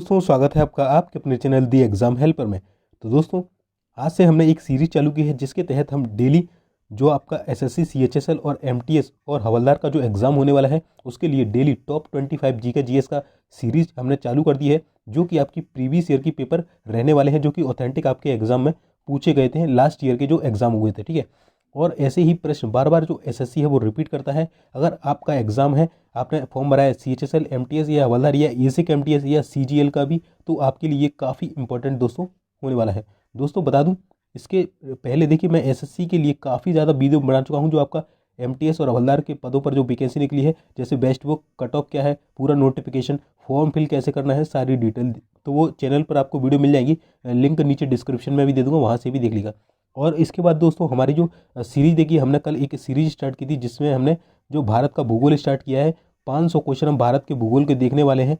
दोस्तों स्वागत है आपका आपके अपने चैनल दी एग्ज़ाम हेल्पर में। तो दोस्तों आज से हमने एक सीरीज चालू की है जिसके तहत हम डेली जो आपका एसएससी सीएचएसएल और एमटीएस और हवलदार का जो एग्ज़ाम होने वाला है उसके लिए डेली टॉप 25 जी के जीएस का सीरीज हमने चालू कर दी है, जो कि आपकी प्रीवियस ईयर की पेपर रहने वाले हैं, जो कि ऑथेंटिक आपके एग्ज़ाम में पूछे गए थे लास्ट ईयर के जो एग्ज़ाम हुए थे। ठीक है, और ऐसे ही प्रश्न बार बार जो एसएससी है वो रिपीट करता है। अगर आपका एग्ज़ाम है, आपने फॉर्म भरा है सीएचएसएल एमटीएस या हवलदार या एसिक एमटीएस या सीजीएल का भी, तो आपके लिए काफ़ी इंपॉर्टेंट दोस्तों होने वाला है। दोस्तों बता दूं, इसके पहले देखिए मैं एसएससी के लिए काफ़ी ज़्यादा वीडियो बना चुका हूं, जो आपका एमटीएस और हवलदार के पदों पर जो वैकेंसी निकली है, जैसे बेस्ट बुक कट ऑफ क्या है, पूरा नोटिफिकेशन, फॉर्म फिल कैसे करना है, सारी डिटेल, तो वो चैनल पर आपको वीडियो मिल जाएगी। लिंक नीचे डिस्क्रिप्शन में भी दे दूंगा, वहाँ से भी देख लीजिएगा। और इसके बाद दोस्तों हमारी जो सीरीज देखिए, हमने कल एक सीरीज स्टार्ट की थी जिसमें हमने जो भारत का भूगोल स्टार्ट किया है। 500 क्वेश्चन हम भारत के भूगोल के देखने वाले हैं।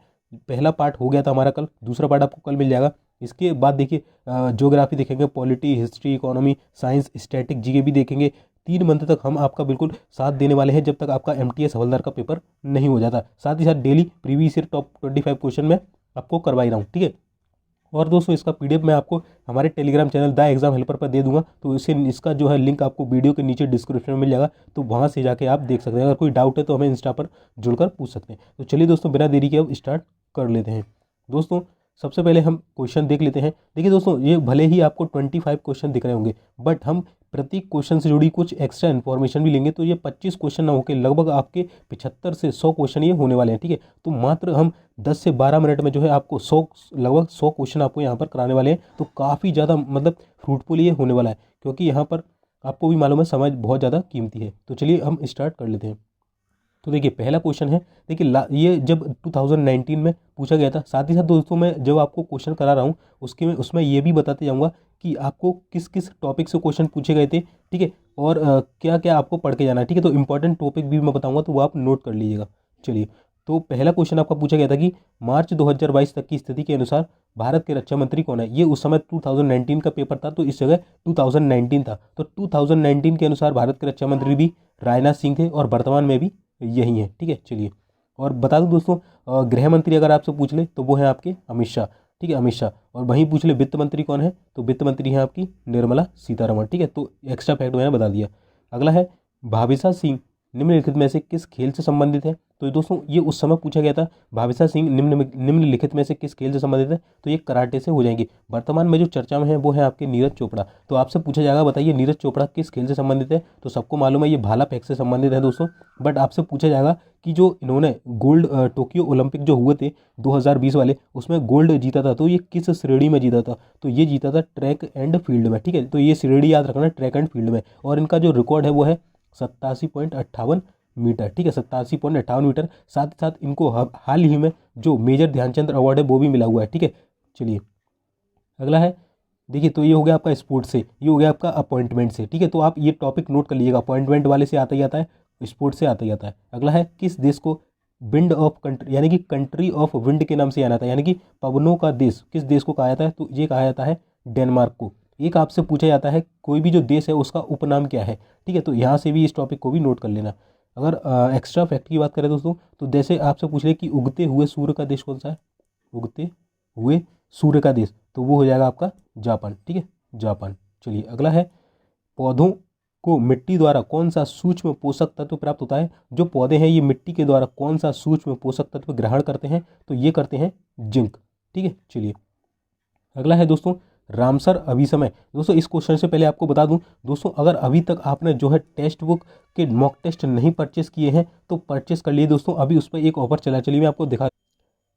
पहला पार्ट हो गया था हमारा कल, दूसरा पार्ट आपको कल मिल जाएगा। इसके बाद देखिए ज्योग्राफी देखेंगे, polity, history, economy, science, static, GK भी देखेंगे। 3 मंथ तक हम आपका बिल्कुल साथ देने वाले हैं, जब तक आपका एमटीएस हवलदार का पेपर नहीं हो जाता। साथ ही साथ daily previous year top 25 question में आपको करवा ही रहा हूँ। ठीक है, और दोस्तों इसका पीडीएफ मैं आपको हमारे Telegram channel the exam helper पर दे दूंगा, तो इसका जो है लिंक आपको वीडियो के नीचे डिस्क्रिप्शन में मिल जाएगा, तो वहाँ से जाके आप देख सकते हैं। अगर कोई डाउट है तो हमें इंस्टा पर जुड़कर पूछ सकते हैं। तो चलिए दोस्तों बिना देरी के अब स्टार्ट कर लेते हैं। दोस्तों सबसे पहले हम क्वेश्चन देख लेते हैं। देखिए दोस्तों, ये भले ही आपको 25 क्वेश्चन दिख रहे होंगे, बट हम प्रत्येक क्वेश्चन से जुड़ी कुछ एक्स्ट्रा इन्फॉर्मेशन भी लेंगे, तो ये 25 क्वेश्चन ना होकर लगभग आपके 75 से 100 क्वेश्चन ये होने वाले हैं। ठीक है, तो मात्र हम 10 से 12 मिनट में जो है आपको लगभग 100 क्वेश्चन आपको यहाँ पर कराने वाले हैं। तो काफ़ी ज़्यादा मतलब फ्रूटफुल ये होने वाला है, क्योंकि यहाँ पर आपको भी मालूम है समय बहुत ज़्यादा कीमती है। तो चलिए हम स्टार्ट कर लेते हैं। तो देखिए पहला क्वेश्चन है, देखिए ये जब 2019 में पूछा गया था। साथ ही साथ दोस्तों मैं जब आपको क्वेश्चन करा रहा हूँ उसमें ये भी बताते जाऊँगा कि आपको किस किस टॉपिक से क्वेश्चन पूछे गए थे। ठीक है, और क्या क्या आपको पढ़ के जाना है। ठीक है, तो इंपॉर्टेंट टॉपिक भी मैं बताऊँगा, तो वो आप नोट कर लीजिएगा। चलिए, तो पहला क्वेश्चन आपका पूछा गया था कि मार्च 2022 तक की स्थिति के अनुसार भारत के रक्षा मंत्री कौन है। ये उस समय 2019 का पेपर था, तो इस जगह 2019 था। तो 2019 के अनुसार भारत के रक्षा मंत्री भी राजनाथ सिंह थे, और वर्तमान में भी यही है। ठीक है, चलिए, और बता दूं दोस्तों, गृह मंत्री अगर आपसे पूछ ले तो वो है आपके अमित शाह। ठीक है, अमित शाह। और वहीं पूछ ले वित्त मंत्री कौन है, तो वित्त मंत्री है आपकी निर्मला सीतारमण। ठीक है, तो एक्स्ट्रा फैक्ट मैंने बता दिया। अगला है, भाविशा सिंह निम्नलिखित में से किस खेल से संबंधित है। तो दोस्तों ये उस समय पूछा गया था, भाविशा सिंह निम्नलिखित में से किस खेल से संबंधित है, तो ये कराटे से हो जाएंगी। वर्तमान में जो चर्चा में है वो है आपके नीरज चोपड़ा। तो आपसे पूछा जाएगा बताइए नीरज चोपड़ा किस खेल से संबंधित है, तो सबको मालूम है ये भाला फेंक से संबंधित है दोस्तों। बट आपसे पूछा जाएगा कि जो इन्होंने गोल्ड टोक्यो ओलंपिक जो हुए थे 2020 वाले, उसमें गोल्ड जीता था, तो ये किस श्रेणी में जीता था, तो ये जीता था ट्रैक एंड फील्ड में। ठीक है, तो ये श्रेणी याद रखना, ट्रैक एंड फील्ड में। और इनका जो रिकॉर्ड है वो है 87.58 मीटर। ठीक है, 87.58 मीटर। साथ ही साथ इनको हाल ही में जो मेजर ध्यानचंद अवार्ड है वो भी मिला हुआ है। ठीक है, चलिए अगला है, देखिए तो ये हो गया आपका स्पोर्ट्स से, ये हो गया आपका अपॉइंटमेंट से। ठीक है, तो आप ये टॉपिक नोट कर लीजिएगा, अपॉइंटमेंट वाले से आता ही आता है, स्पोर्ट्स से आता ही आता है। अगला है, किस देश को विंड ऑफ कंट्री यानी कि कंट्री ऑफ विंड के नाम से जाना था, यानी कि पवनों का देश किस देश को कहा जाता है, तो ये कहा जाता है डेनमार्क को। एक आपसे पूछा जाता है कोई भी जो देश है उसका उपनाम क्या है। ठीक है, तो यहाँ से भी इस टॉपिक को भी नोट कर लेना। अगर एक्स्ट्रा फैक्ट की बात करें दोस्तों, तो जैसे आपसे पूछ ले कि उगते हुए सूर्य का देश कौन सा है, उगते हुए सूर्य का देश, तो वो हो जाएगा आपका जापान। ठीक है, जापान। चलिए अगला है, पौधों को मिट्टी द्वारा कौन सा सूक्ष्म पोषक तत्व प्राप्त होता है। जो पौधे हैं ये मिट्टी के द्वारा कौन सा सूक्ष्म पोषक तत्व ग्रहण करते हैं, तो ये करते हैं जिंक। ठीक है, चलिए अगला है दोस्तों, रामसर अभिसमय। दोस्तों इस क्वेश्चन से पहले आपको बता दूं दोस्तों, अगर अभी तक आपने जो है टेक्स्ट बुक के मॉक टेस्ट नहीं परचेस किए हैं तो परचेस कर लिए दोस्तों, अभी उस पर एक ऑफर चला। चलिए मैं आपको दिखा,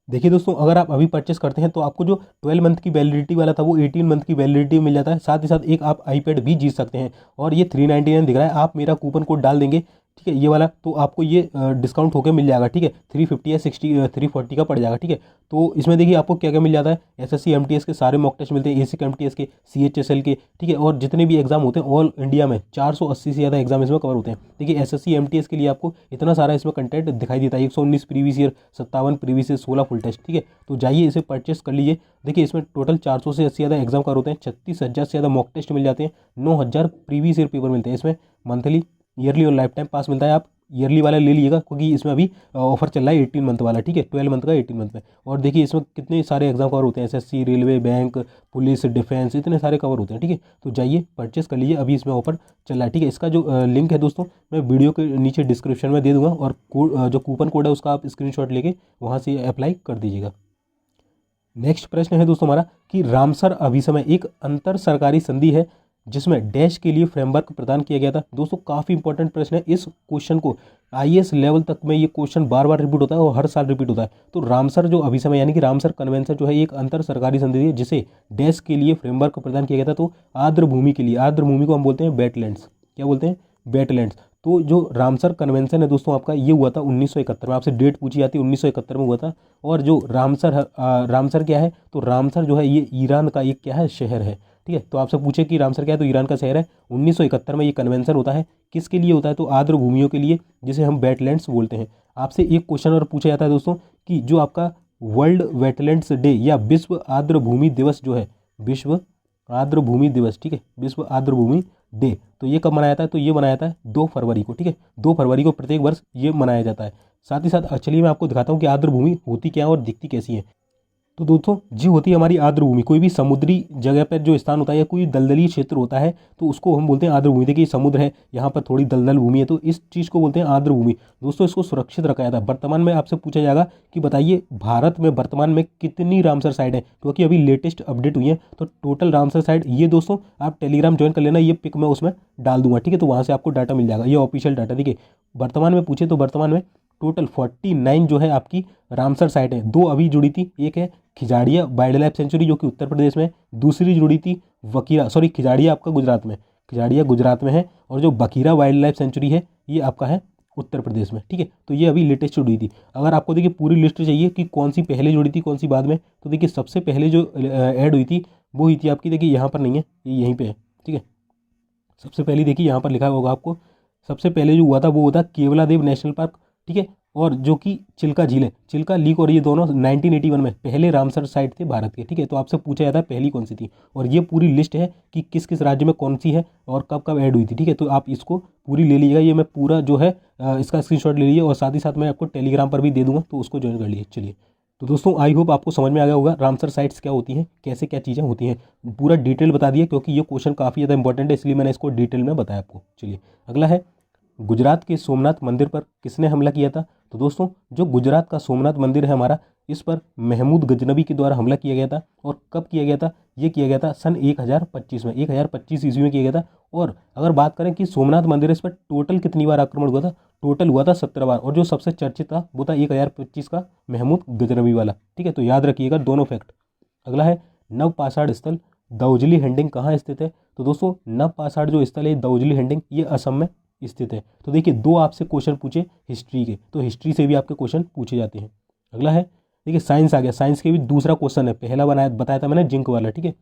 देखिए दोस्तों, अगर आप अभी परचेस करते हैं तो आपको जो 12 मंथ की वैलिडिटी वाला था वो 18 मंथ की वैलिडिटी मिल जाता है। साथ ही साथ एक आप आईपैड भी जीत सकते हैं, और ये 399 दिख रहा है। आप मेरा कूपन कोड डाल देंगे, ठीक है, ये वाला, तो आपको ये डिस्काउंट होकर मिल जाएगा। ठीक है, 350 या 340 का पड़ जाएगा। ठीक है, तो इसमें देखिए आपको क्या क्या मिल जाता है, एसएससी एमटीएस के सारे मॉक टेस्ट मिलते हैं, एसिक एमटीएस के, सीएचएसएल के। ठीक है, और जितने भी एग्जाम होते हैं ऑल इंडिया में 480 से ज़्यादा एग्जाम इसमें कवर होते हैं। देखिए एसएससी एमटीएस के लिए आपको इतना सारा इसमें कंटेंट दिखाई देता है, 119 previous year, 57 previous year, 16 full test. ठीक है, तो जाइए इसे परचेस कर लीजिए। देखिए इसमें टोटल 400 से 80 ज़्यादा एग्जाम कवर होते हैं, 36,000 से ज़्यादा मॉक टेस्ट मिल जाते हैं, 9,000 प्रीवियस ईयर पेपर मिलते हैं इसमें। मंथली, ईयरली और लाइफ टाइम पास मिलता है। आप ईयरली वाला ले लीजिएगा, क्योंकि इसमें अभी ऑफर चल रहा है 18 मंथ वाला, ठीक है, 12 मंथ का 18 मंथ में। और देखिए इसमें कितने सारे एग्जाम कवर होते हैं, SSC, railway, bank, police, defence, इतने सारे कवर होते हैं, ठीक है। तो जाइए परचेस कर लीजिए, अभी इसमें ऑफर चल रहा है, ठीक है। इसका जो लिंक है दोस्तों मैं वीडियो के नीचे डिस्क्रिप्शन में दे दूंगा, और जो कूपन कोड है उसका आप स्क्रीनशॉट लेके वहाँ से अप्लाई कर दीजिएगा। नेक्स्ट प्रश्न है दोस्तों हमारा कि रामसर अभिसमय एक अंतर सरकारी संधि है जिसमें डैश के लिए फ्रेमवर्क प्रदान किया गया था। दोस्तों काफ़ी इंपॉर्टेंट प्रश्न है, इस क्वेश्चन को आईएएस लेवल तक में ये क्वेश्चन बार बार रिपीट होता है और हर साल रिपीट होता है। तो रामसर जो अभिसमय यानी कि रामसर कन्वेंशन जो है एक अंतर सरकारी संधि है जिसे डैश के लिए फ्रेमवर्क प्रदान किया गया था। तो आर्द्र भूमि के लिए, आर्द्र भूमि को हम बोलते हैं वेटलैंड्स, क्या बोलते हैं, वेटलैंड्स। तो जो रामसर कन्वेंशन है दोस्तों आपका ये हुआ था 1971 में, आपसे डेट पूछी जाती है 1971 में हुआ था। और जो रामसर क्या है, तो रामसर जो है ये ईरान का एक क्या है, शहर है, ठीक है। तो आपसे पूछे कि रामसर क्या है, तो ईरान का शहर है। 1971 में ये कन्वेंशन होता है, किसके लिए होता है, तो आर्द्र भूमियों के लिए जिसे हम वेटलैंड्स बोलते हैं। आपसे एक क्वेश्चन और पूछा जाता है दोस्तों कि जो आपका वर्ल्ड वेटलैंड्स डे या विश्व आर्द्र भूमि दिवस जो है, विश्व आर्द्र भूमि दिवस, ठीक है, विश्व आर्द्र भूमि डे, तो ये कब मनाया जाता है, तो ये मनाया जाता है 2 फरवरी को, ठीक है, 2 फरवरी को प्रत्येक वर्ष ये मनाया जाता है। साथ ही साथ चलिए मैं आपको दिखाता हूँ कि आर्द्र भूमि होती क्या है और दिखती कैसी है। तो दोस्तों जी होती है हमारी आर्द्र भूमि, कोई भी समुद्री जगह पर जो स्थान होता है या कोई दलदली क्षेत्र होता है तो उसको हम बोलते हैं आर्द्र भूमि। देखिए समुद्र है, यहाँ पर थोड़ी दलदल भूमि है, तो इस चीज़ को बोलते हैं आर्द्र भूमि। दोस्तों इसको सुरक्षित रखा जाता है। वर्तमान में आपसे पूछा जाएगा कि बताइए भारत में वर्तमान में कितनी रामसर साइट है, क्योंकि अभी लेटेस्ट अपडेट हुई है। तो टोटल रामसर साइट ये दोस्तों आप टेलीग्राम ज्वाइन कर लेना, ये पिक मैं उसमें डाल दूंगा, ठीक है, तो वहाँ से आपको डाटा मिल जाएगा, ये ऑफिशियल डाटा। देखिए वर्तमान में पूछे तो वर्तमान में टोटल 49 जो है आपकी रामसर साइट है। 2 अभी जुड़ी थी, एक है खिजाड़िया वाइल्ड लाइफ सेंचुरी जो कि उत्तर प्रदेश में, दूसरी जुड़ी थी खिजाड़िया आपका गुजरात में, खिजाड़िया गुजरात में है, और जो बखीरा वाइल्ड लाइफ सेंचुरी है ये आपका है उत्तर प्रदेश में, ठीक है। तो ये अभी लेटेस्ट जुड़ी थी। अगर आपको देखिए पूरी लिस्ट चाहिए कि कौन सी पहले जुड़ी थी कौन सी बाद में, तो देखिए सबसे पहले जो ऐड हुई थी वो हुई थी आपकी, देखिए यहाँ पर नहीं है, ये यहीं पर है, ठीक है। सबसे पहले देखिए यहाँ पर लिखा होगा आपको, सबसे पहले जो हुआ था वो हुआ था केवलादेव नेशनल पार्क, ठीक है, और जो कि चिल्का झील है, चिल्का लीक, और ये दोनों 1981 में पहले रामसर साइट थे भारत के, ठीक है। तो आपसे पूछा जाता है पहली कौन सी थी, और ये पूरी लिस्ट है कि किस किस राज्य में कौन सी है और कब कब ऐड हुई थी, ठीक है। तो आप इसको पूरी ले लीजिएगा, ये मैं पूरा जो है इसका स्क्रीनशॉट ले लीजिए, और साथ ही साथ मैं आपको टेलीग्राम पर भी दे दूंगा, तो उसको ज्वाइन कर लीजिए। चलिए तो दोस्तों आई होप आपको समझ में आ गया होगा रामसर साइट्स क्या होती हैं, कैसे क्या चीज़ें होती हैं, पूरा डिटेल बता दिया, क्योंकि ये क्वेश्चन काफ़ी ज़्यादा इंपॉर्टेंट है, इसलिए मैंने इसको डिटेल में बताया आपको। चलिए अगला है गुजरात के सोमनाथ मंदिर पर किसने हमला किया था। तो दोस्तों जो गुजरात का सोमनाथ मंदिर है हमारा, इस पर महमूद गजनबी के द्वारा हमला किया गया था। और कब किया गया था, ये किया गया था सन 1025 में, 1025 ईस्वी में किया गया था। और अगर बात करें कि सोमनाथ मंदिर इस पर टोटल कितनी बार आक्रमण हुआ था, टोटल हुआ था 17 बार, और जो सबसे चर्चित था वो था 1025 का महमूद गजनबी वाला, ठीक है। तो याद रखिएगा दोनों फैक्ट। अगला है नवपाषाण स्थल दाउजली हैंडिंग कहाँ स्थित है। तो दोस्तों नवपाषाण जो स्थल है दाउजली हैंडिंग ये असम में स्थित है। तो देखिए 2 आपसे क्वेश्चन पूछे हिस्ट्री के, तो हिस्ट्री से भी आपके क्वेश्चन पूछे जाते हैं। अगला है देखिए साइंस आ गया, साइंस के भी दूसरा क्वेश्चन है, पहला बताया था मैंने जिंक वाला, ठीक है।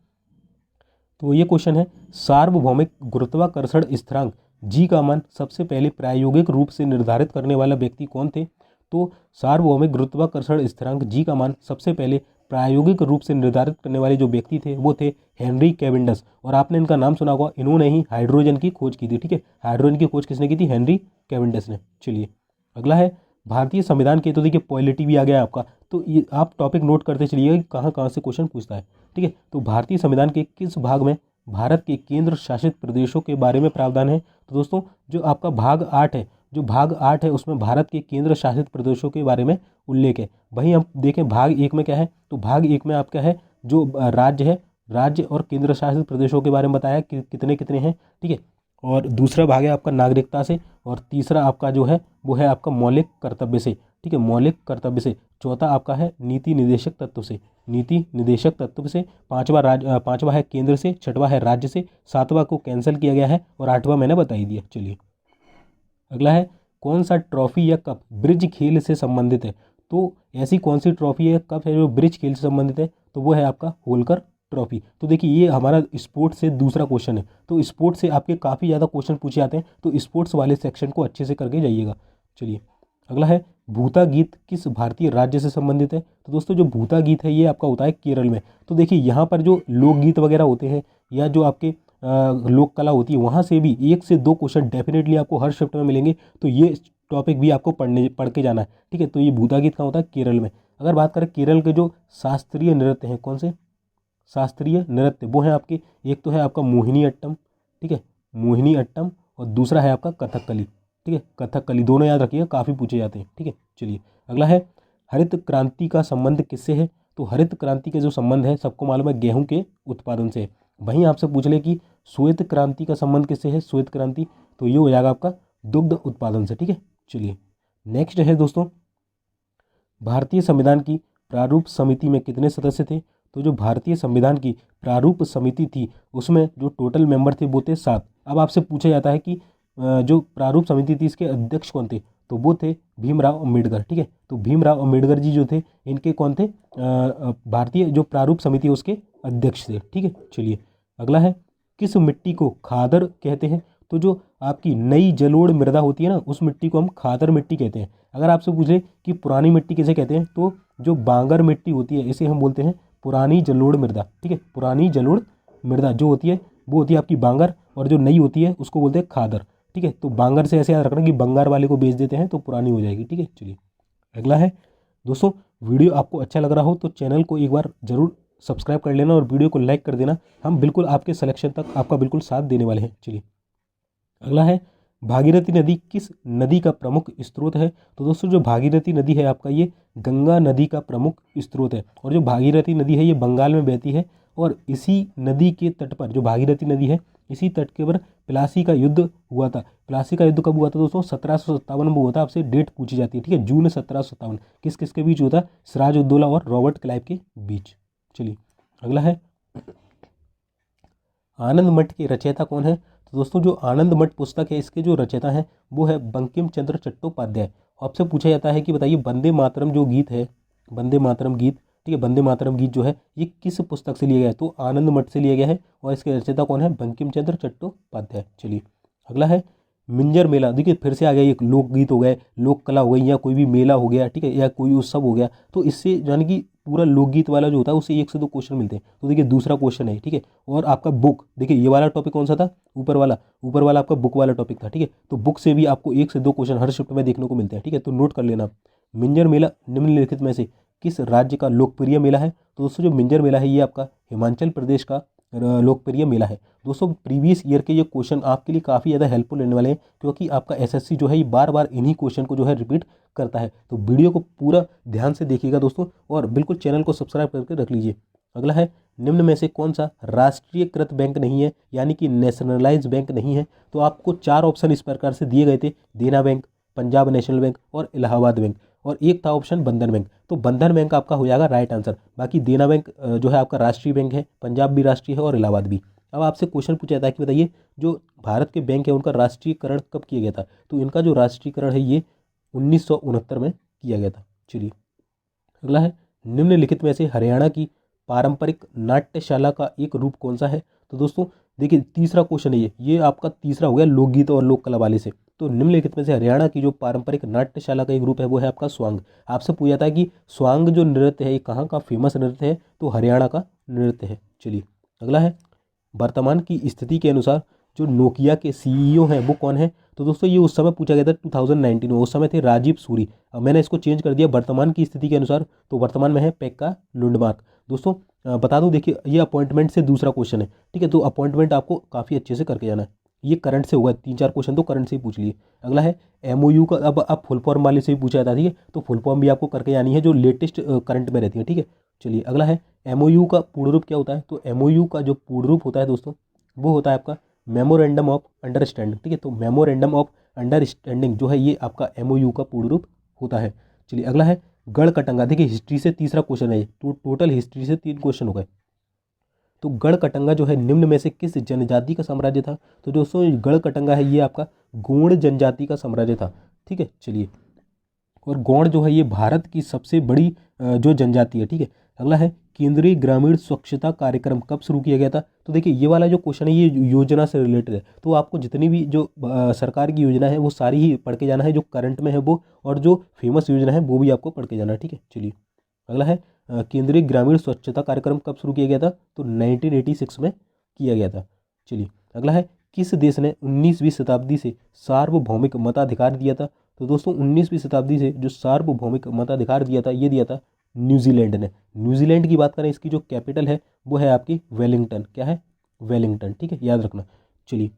तो ये क्वेश्चन है सार्वभौमिक गुरुत्वाकर्षण स्थिरांक जी का मान सबसे पहले प्रायोगिक रूप से निर्धारित करने वाला व्यक्ति कौन थे। तो सार्वभौमिक गुरुत्वाकर्षण स्थिरांक जी का मान सबसे पहले प्रायोगिक रूप से निर्धारित करने वाले जो व्यक्ति थे वो थे हेनरी कैवेंडस, और आपने इनका नाम सुना होगा, इन्होंने ही हाइड्रोजन की खोज की थी, ठीक है। हाइड्रोजन की खोज किसने की थी, हेनरी कैवेंडस ने। चलिए अगला है भारतीय संविधान के, तो देखिए पॉलिटी भी आ गया आपका, तो ये आप टॉपिक नोट करते चलिए कहाँ कहाँ से क्वेश्चन पूछता है, ठीक है। तो भारतीय संविधान के किस भाग में भारत के केंद्र शासित प्रदेशों के बारे में प्रावधान है। तो दोस्तों जो आपका भाग 8 है, जो भाग 8 है उसमें भारत के केंद्र शासित प्रदेशों के बारे में उल्लेख है। वहीं हम देखें भाग 1 में क्या है, तो भाग 1 में आपका है जो राज्य है, राज्य और केंद्र शासित प्रदेशों के बारे में बताया कि कितने कितने हैं, ठीक है। और दूसरा भाग है आपका नागरिकता से, और तीसरा आपका जो है वो है आपका मौलिक कर्तव्य से, ठीक है, मौलिक कर्तव्य से। चौथा आपका है नीति निदेशक तत्व से, नीति निदेशक तत्व से। पांचवा है केंद्र से, छठवां है राज्य से, सातवां को कैंसिल किया गया है, और आठवां मैंने बता ही दिया। चलिए अगला है कौन सा ट्रॉफी या कप ब्रिज खेल से संबंधित है। तो ऐसी कौन सी ट्रॉफी या कप है जो ब्रिज खेल से संबंधित है, तो वो है आपका होलकर ट्रॉफी। तो देखिए ये हमारा स्पोर्ट्स से दूसरा क्वेश्चन है, तो स्पोर्ट्स से आपके काफ़ी ज़्यादा क्वेश्चन पूछे जाते हैं, तो स्पोर्ट्स वाले सेक्शन को अच्छे से करके जाइएगा। चलिए अगला है भूता गीत किस भारतीय राज्य से संबंधित है। तो दोस्तों जो भूता गीत है ये आपका होता है केरल में। तो देखिए यहाँ पर जो लोकगीत वगैरह होते हैं या जो आपके लोक कला होती है, वहाँ से भी 1 से 2 क्वेश्चन डेफिनेटली आपको हर शिफ्ट में मिलेंगे। तो ये टॉपिक भी आपको पढ़ के जाना है, ठीक है। तो ये भूता गीत कहाँ होता है? केरल में। अगर बात करें केरल के जो शास्त्रीय नृत्य हैं, कौन से शास्त्रीय नृत्य, वो हैं आपके, एक तो है आपका मोहिनी अट्टम, ठीक है, मोहिनी अट्टम, और दूसरा है आपका कथकली, ठीक है, कथकली। दोनों याद रखिएगा, काफ़ी पूछे जाते हैं, ठीक है। चलिए अगला है, हरित क्रांति का संबंध किससे है? तो हरित क्रांति के जो संबंध है सबको मालूम है गेहूं के उत्पादन से है। वहीं आपसे पूछ ले कि श्वेत क्रांति का संबंध किससे है? श्वेत क्रांति, तो ये हो जाएगा आपका दुग्ध उत्पादन से, ठीक है। चलिए नेक्स्ट है दोस्तों, भारतीय संविधान की प्रारूप समिति में कितने सदस्य थे? तो जो भारतीय संविधान की प्रारूप समिति थी उसमें जो टोटल मेंबर थे वो थे 7। अब आपसे पूछा जाता है कि जो प्रारूप समिति थी इसके अध्यक्ष कौन थे? तो वो थे भीमराव अम्बेडकर, ठीक है। तो भीमराव अम्बेडकर जी जो थे इनके कौन थे? भारतीय जो प्रारूप समिति है उसके अध्यक्ष थे, ठीक है। चलिए अगला है, किस मिट्टी को खादर कहते हैं? तो जो आपकी नई जलोढ़ मृदा होती है ना, उस मिट्टी को हम खादर मिट्टी कहते हैं। अगर आपसे पूछे कि पुरानी मिट्टी किसे कहते हैं, तो जो बांगर मिट्टी होती है इसे हम बोलते हैं पुरानी जलोढ़ मृदा, ठीक है। पुरानी जलोढ़ मृदा जो होती है वो होती है आपकी बांगर, और जो नई होती है उसको बोलते हैं खादर, ठीक है। तो बांगर से ऐसे याद रखना कि बंगार वाले को बेच देते हैं तो पुरानी हो जाएगी, ठीक है। चलिए अगला है दोस्तों, वीडियो आपको अच्छा लग रहा हो तो चैनल को एक बार जरूर सब्सक्राइब कर लेना और वीडियो को लाइक कर देना। हम बिल्कुल आपके सिलेक्शन तक आपका बिल्कुल साथ देने वाले हैं। चलिए अगला है, भागीरथी नदी किस नदी का प्रमुख स्रोत है? तो दोस्तों जो भागीरथी नदी है आपका ये गंगा नदी का प्रमुख स्रोत है, और जो भागीरथी नदी है ये बंगाल में बहती है, और इसी नदी के तट पर जो भागीरथी नदी है इसी तट के पर प्लासी का युद्ध हुआ था। प्लासी का युद्ध कब हुआ था दोस्तों? 1757 में हुआ था। आपसे डेट पूछी जाती है, ठीक है, जून 1757। किस किस के बीच हुआ था? सिराज उद्दौला और रॉबर्ट क्लाइव के बीच। चलिए अगला है, आनंद मठ के रचयिता कौन है? तो दोस्तों जो आनंद मठ पुस्तक है इसके जो रचयिता हैं वो है बंकिम चंद्र चट्टोपाध्याय। आपसे पूछा जाता है कि बताइए वंदे मातरम जो गीत है, वंदे मातरम गीत, ठीक है, वंदे मातरम गीत जो है ये किस पुस्तक से लिया गया है? तो आनंद मठ से लिया गया है, और इसके रचयिता कौन है? बंकिम चंद्र चट्टोपाध्याय। चलिए अगला है, मिंजर मेला। देखिए फिर से आ गया, एक लोकगीत हो गए, लोक कला हो गई, या कोई भी मेला हो गया, ठीक है, या कोई उत्सव हो गया, तो इससे यानी कि पूरा लोकगीत वाला जो होता है उससे 1 से 2 क्वेश्चन मिलते हैं। तो देखिए दूसरा क्वेश्चन है, ठीक है। और आपका बुक, देखिए ये वाला टॉपिक कौन सा था? ऊपर वाला आपका बुक वाला टॉपिक था, ठीक है। तो बुक से भी आपको 1 से 2 क्वेश्चन हर शिफ्ट में देखने को मिलते हैं, ठीक है। तो नोट कर लेना। मिंजर मेला निम्नलिखित में से किस राज्य का लोकप्रिय मेला है? तो दोस्तों जो मिंजर मेला है ये आपका हिमाचल प्रदेश का लोकप्रिय मेला है। दोस्तों प्रीवियस ईयर के ये क्वेश्चन आपके लिए काफ़ी ज़्यादा हेल्पफुल रहने वाले हैं, क्योंकि आपका एसएससी जो है ये बार बार इन्हीं क्वेश्चन को जो है रिपीट करता है। तो वीडियो को पूरा ध्यान से देखिएगा दोस्तों, और बिल्कुल चैनल को सब्सक्राइब करके रख लीजिए। अगला है, निम्न में से कौन सा राष्ट्रीयकृत बैंक नहीं है, यानी कि नेशनलाइज बैंक नहीं है? तो आपको 4 ऑप्शन इस प्रकार से दिए गए थे, देना बैंक, पंजाब नेशनल बैंक और इलाहाबाद बैंक, और एक था ऑप्शन बंधन बैंक। तो बंधन बैंक आपका हो जाएगा राइट आंसर। बाकी देना बैंक जो है आपका राष्ट्रीय बैंक है, पंजाब भी राष्ट्रीय है और इलाहाबाद भी। अब आपसे क्वेश्चन पूछा जाता है कि बताइए जो भारत के बैंक है उनका राष्ट्रीयकरण कब किया गया था? तो इनका जो राष्ट्रीयकरण है ये 1969 में किया गया था। चलिए अगला है, निम्नलिखित में से हरियाणा की पारंपरिक नाट्यशाला का एक रूप कौन सा है? तो दोस्तों देखिए तीसरा क्वेश्चन है ये आपका तीसरा हो गया लोकगीत और लोक कला वाले से। तो निम्नलिखित में से हरियाणा की जो पारंपरिक नाट्यशाला का एक रूप है वो है आपका स्वांग। आपसे पूछा था कि स्वांग जो नृत्य है ये कहाँ का फेमस नृत्य है? तो हरियाणा का नृत्य है। चलिए अगला है, वर्तमान की स्थिति के अनुसार जो नोकिया के सीईओ हैं वो कौन है? तो दोस्तों ये उस समय पूछा गया था 2019 में, उस समय थे राजीव सूरी। अब मैंने इसको चेंज कर दिया वर्तमान की स्थिति के अनुसार, तो वर्तमान में है पेक्का लुंडमार्क। दोस्तों बता दूं, देखिए ये अपॉइंटमेंट से दूसरा क्वेश्चन है, ठीक है। तो अपॉइंटमेंट आपको काफ़ी अच्छे से करके जाना है। ये करंट से होगा, 3-4 क्वेश्चन तो करंट से ही पूछ लिए। अगला है एमओयू का, अब फुल फॉर्म वाले से भी पूछा जाता है, ठीक है। तो फुल फॉर्म भी आपको करके जानी है जो लेटेस्ट करंट में रहती है, ठीक है। चलिए अगला है, एमओयू का पूर्ण रूप क्या होता है? तो एमओयू का जो पूर्ण रूप होता है दोस्तों वो होता है आपका मेमोरेंडम ऑफ अंडरस्टैंडिंग, ठीक है। तो मेमोरेंडम ऑफ अंडरस्टैंडिंग जो है ये आपका एमओयू का पूर्ण रूप होता है। चलिए अगला है, गढ़ कटंगा। देखिए हिस्ट्री से तीसरा क्वेश्चन है, तो टोटल हिस्ट्री से 3 क्वेश्चन हो गए। तो गढ़ कटंगा जो है निम्न में से किस जनजाति का साम्राज्य था? तो दोस्तों गढ़ कटंगा है ये आपका गोंड जनजाति का साम्राज्य था, ठीक है। चलिए, और गोंड जो है ये भारत की सबसे बड़ी जो जनजाति है, ठीक है। अगला है, केंद्रीय ग्रामीण स्वच्छता कार्यक्रम कब शुरू किया गया था? तो देखिए ये वाला जो क्वेश्चन है ये योजना से रिलेटेड है, तो आपको जितनी भी जो सरकार की योजना है वो सारी ही पढ़ के जाना है, जो करंट में है वो, और जो फेमस योजना है वो भी आपको पढ़ के जाना है, ठीक है। चलिए अगला है, केंद्रीय ग्रामीण स्वच्छता कार्यक्रम कब शुरू किया गया था? तो 1986 में किया गया था। चलिए अगला है, किस देश ने 19वीं शताब्दी से सार्वभौमिक मताधिकार दिया था? तो दोस्तों 19वीं शताब्दी से जो सार्वभौमिक मताधिकार दिया था ये दिया था न्यूजीलैंड ने। न्यूजीलैंड की बात करें, इसकी जो कैपिटल है वो है आपकी वेलिंगटन। क्या है? वेलिंगटन। ठीक है, याद रखना। चलिए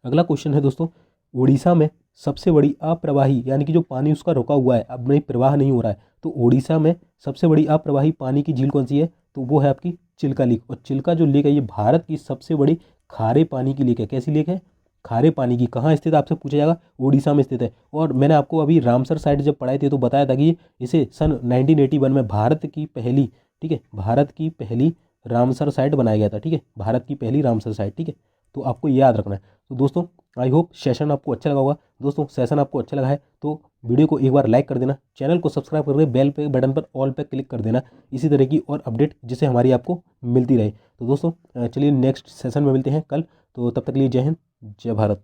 अगला क्वेश्चन है दोस्तों, उड़ीसा में सबसे बड़ी अप्रवाही यानी कि जो पानी उसका रुका हुआ है, अब नहीं प्रवाह नहीं हो रहा है, तो उड़ीसा में सबसे बड़ी अप्रवाही पानी की झील कौन सी है? तो वो है आपकी चिल्का लेक। और चिल्का जो लेक है ये भारत की सबसे बड़ी खारे पानी की लेक है। कैसी लेक है? खारे पानी की। कहाँ स्थित है आपसे पूछा जाएगा? उड़ीसा में स्थित है। और मैंने आपको अभी रामसर साइट जब पढ़ाए थे तो बताया था कि इसे सन 1981 में भारत की पहली, ठीक है, भारत की पहली रामसर साइट बनाया गया था। ठीक है, भारत की पहली रामसर साइट। ठीक है, तो आपको याद रखना है। तो दोस्तों आई होप सेशन आपको अच्छा लगा होगा। दोस्तों सेशन आपको अच्छा लगा है तो वीडियो को एक बार लाइक कर देना, चैनल को सब्सक्राइब करके बेल पे बटन पर ऑल पे क्लिक कर देना, इसी तरह की और अपडेट जिससे हमारी आपको मिलती रहे। तो दोस्तों चलिए नेक्स्ट सेशन में मिलते हैं कल। तो तब तक के लिए जय हिंद, जय भारत।